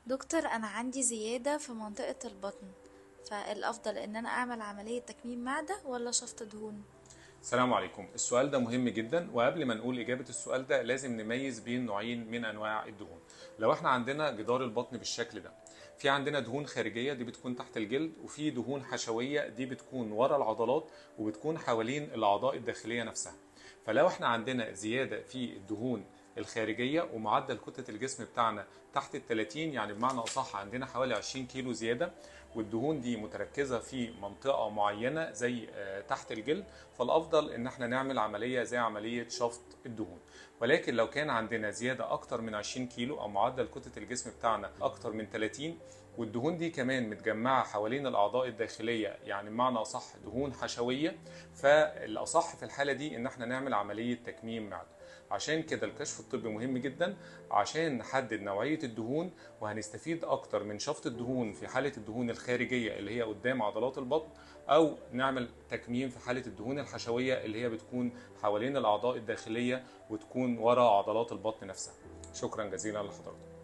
دكتور، انا عندي زيادة في منطقة البطن، فالافضل ان انا اعمل عملية تكميم معدة ولا شفط دهون؟ السلام عليكم. السؤال ده مهم جدا، وقبل ما نقول إجابة السؤال ده لازم نميز بين نوعين من أنواع الدهون. لو احنا عندنا جدار البطن بالشكل ده، في عندنا دهون خارجية دي بتكون تحت الجلد، وفي دهون حشوية دي بتكون ورا العضلات وبتكون حوالين الأعضاء الداخلية نفسها. فلو احنا عندنا زيادة في الدهون الخارجية ومعدل كتلة الجسم بتاعنا تحت ال 30، يعني بمعنى أصح عندنا حوالي 20 كيلو زيادة، والدهون دي متركزة في منطقة معينة زي تحت الجلد، فالأفضل إن احنا نعمل عملية زي عملية شفط الدهون. ولكن لو كان عندنا زيادة أكتر من 20 كيلو أو معدل كتلة الجسم بتاعنا أكتر من 30، والدهون دي كمان متجمعة حوالين الأعضاء الداخلية، يعني بمعنى أصح دهون حشوية، فالأصح في الحالة دي إن احنا نعمل عملية تكميم معدة. عشان كده الكشف الطبي مهم جدا عشان نحدد نوعية الدهون، وهنستفيد أكتر من شفط الدهون في حالة الدهون الخارجية اللي هي قدام عضلات البطن، أو نعمل تكميم في حالة الدهون الحشوية اللي هي بتكون حوالين الأعضاء الداخلية وتكون وراء عضلات البطن نفسها. شكرا جزيلا لحضرتك.